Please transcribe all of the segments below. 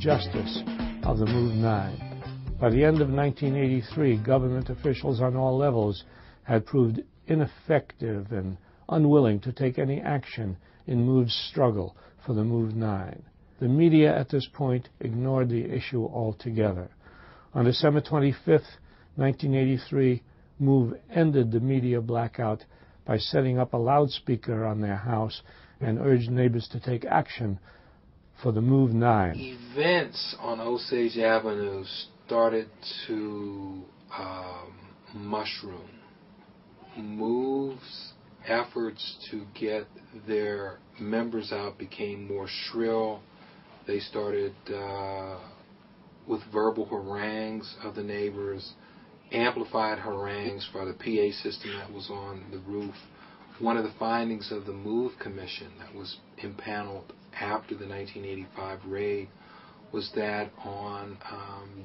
justice of the Move 9. By the end of 1983, government officials on all levels had proved ineffective and unwilling to take any action in Move's struggle for the Move 9. The media at this point ignored the issue altogether. On December 25, 1983, Move ended the media blackout by setting up a loudspeaker on their house and urged neighbors to take action for the Move 9. Events on Osage Avenue started to mushroom. Move's efforts to get their members out became more shrill. They started with verbal harangues of the neighbors, amplified harangues for the PA system that was on the roof. One of the findings of the Move Commission that was impaneled after the 1985 raid was that on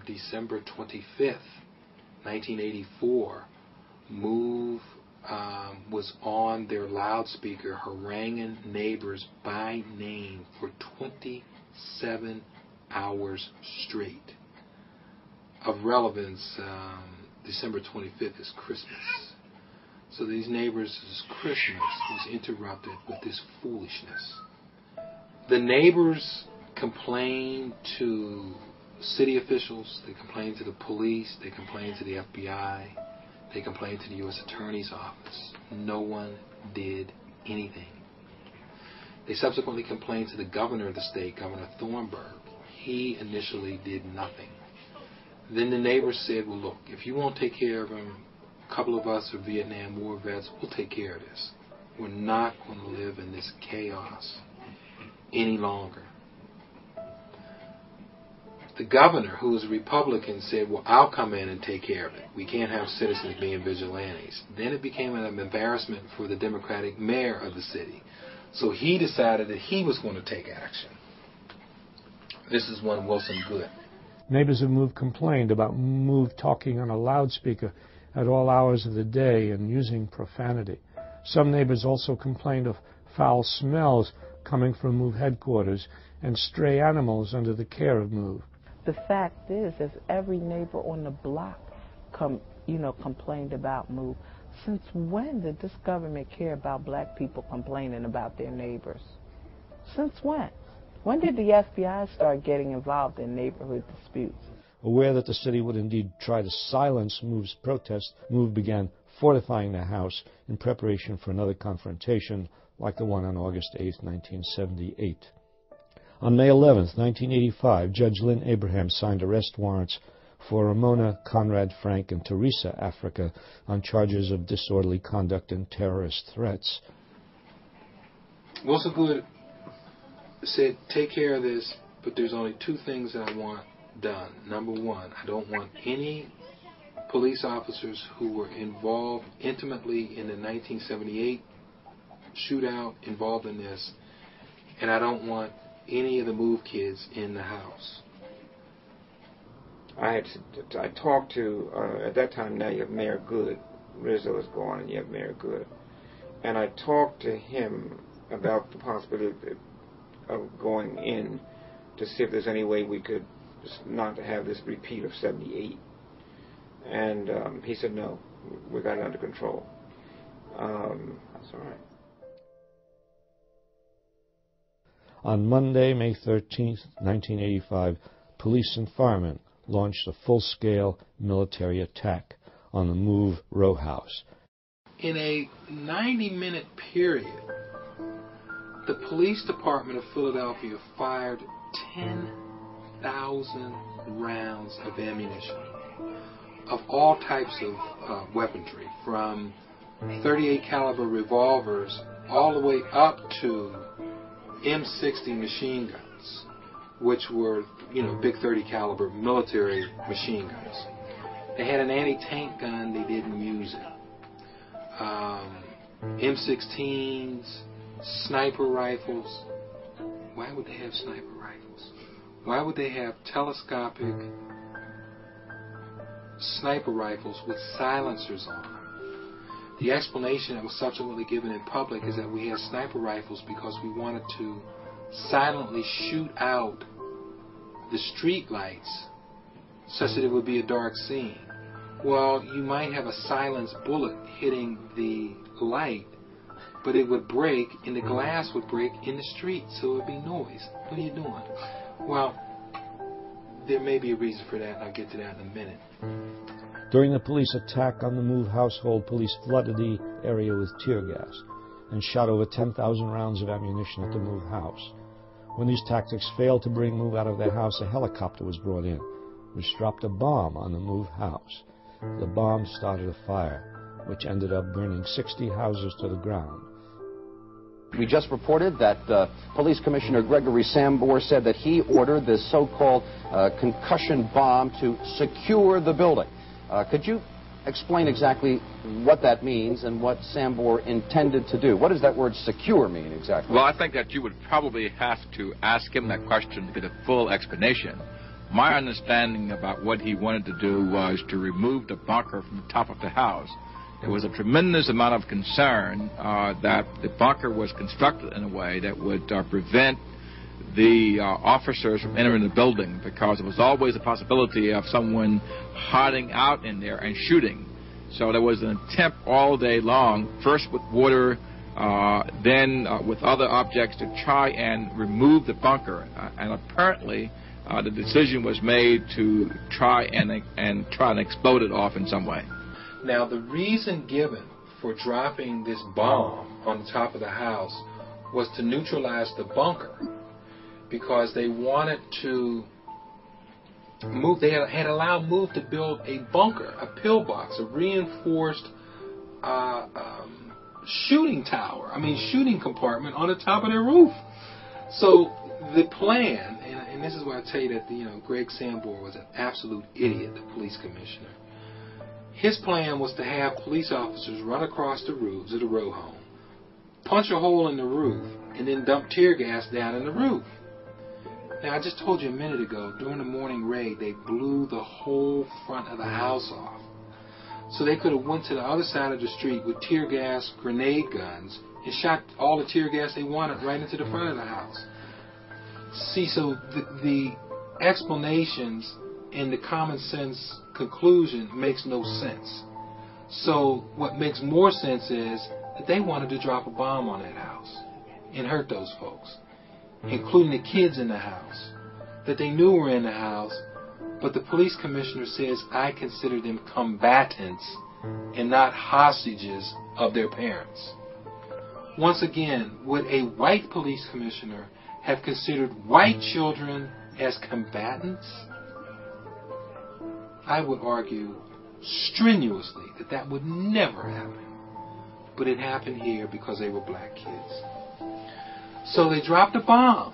December 25th, 1984, Move was on their loudspeaker haranguing neighbors by name for 27 hours straight. Of relevance, December 25th is Christmas. So these neighbors' Christmas was interrupted with this foolishness. The neighbors complained to city officials, they complained to the police, they complained to the FBI, they complained to the U.S. Attorney's Office. No one did anything. They subsequently complained to the governor of the state, Governor Thornburg. He initially did nothing. Then the neighbors said, well, look, if you won't take care of him, a couple of us are Vietnam War vets, we'll take care of this. We're not going to live in this chaos any longer. The governor, who was a Republican, said, well, I'll come in and take care of it. We can't have citizens being vigilantes. Then it became an embarrassment for the Democratic mayor of the city. So he decided that he was going to take action. This is one Wilson Goode. Neighbors of Move complained about Move talking on a loudspeaker at all hours of the day and using profanity. Some neighbors also complained of foul smells coming from Move headquarters and stray animals under the care of Move. The fact is every neighbor on the block complained about Move. Since when did this government care about black people complaining about their neighbors? Since when? When did the FBI start getting involved in neighborhood disputes? Aware that the city would indeed try to silence Move's protest, Move began fortifying the house in preparation for another confrontation like the one on August 8, 1978. On May 11, 1985, Judge Lynn Abraham signed arrest warrants for Ramona, Conrad Frank, and Teresa Africa on charges of disorderly conduct and terrorist threats. Wilson Goode said, take care of this, but there's only two things that I want done. Number one, I don't want any police officers who were involved intimately in the 1978 shootout involved in this, and I don't want any of the Move kids in the house. I talked to, at that time now you have Mayor Goode. Rizzo is gone and you have Mayor Goode. And I talked to him about the possibility of going in to see if there's any way we could not to have this repeat of 78. And he said, no, we got it under control. That's all right. On Monday, May 13, 1985, police and firemen launched a full-scale military attack on the Move row house. In a 90-minute period, the police department of Philadelphia fired 10,000 rounds of ammunition of all types of weaponry, from .38 caliber revolvers all the way up to M60 machine guns, which were, big .30 caliber military machine guns. They had an anti-tank gun, they didn't use it. M16s, sniper rifles. Why would they have sniper rifles? Why would they have telescopic sniper rifles with silencers on? The explanation that was subsequently given in public is that we had sniper rifles because we wanted to silently shoot out the street lights such that it would be a dark scene. Well, you might have a silenced bullet hitting the light, but it would break and the glass would break in the street, so it would be noise. What are you doing? Well, there may be a reason for that, and I'll get to that in a minute. During the police attack on the Move household, police flooded the area with tear gas and shot over 10,000 rounds of ammunition at the Move house. When these tactics failed to bring Move out of their house, a helicopter was brought in, which dropped a bomb on the Move house. The bomb started a fire, which ended up burning 60 houses to the ground. We just reported that Police Commissioner Gregory Sambor said that he ordered this so-called concussion bomb to secure the building. Could you explain exactly what that means and what Sambor intended to do? What does that word secure mean exactly? Well, I think that you would probably have to ask him that question to get a full explanation. My understanding about what he wanted to do was to remove the bunker from the top of the house. There was a tremendous amount of concern that the bunker was constructed in a way that would prevent the officers from entering the building, because there was always a possibility of someone hiding out in there and shooting. So there was an attempt all day long, first with water, then with other objects, to try and remove the bunker. And apparently the decision was made to try and explode it off in some way. Now, the reason given for dropping this bomb on the top of the house was to neutralize the bunker, because they wanted to move. They had allowed Move to build a bunker, a pillbox, a reinforced shooting tower. Shooting compartment on the top of their roof. So the plan, and this is why I tell you that Greg Sambor was an absolute idiot, the police commissioner. His plan was to have police officers run across the roofs of the row home, punch a hole in the roof, and then dump tear gas down in the roof. Now, I just told you a minute ago, during the morning raid, they blew the whole front of the house off. So they could have went to the other side of the street with tear gas grenade guns and shot all the tear gas they wanted right into the front of the house. See, so the explanations and the common sense conclusion makes no sense. So what makes more sense is that they wanted to drop a bomb on that house and hurt those folks, including the kids in the house that they knew were in the house. But the police commissioner says, I consider them combatants and not hostages of their parents. Once again, would a white police commissioner have considered white children as combatants? I would argue strenuously that that would never happen. But it happened here because they were black kids. So they dropped a bomb.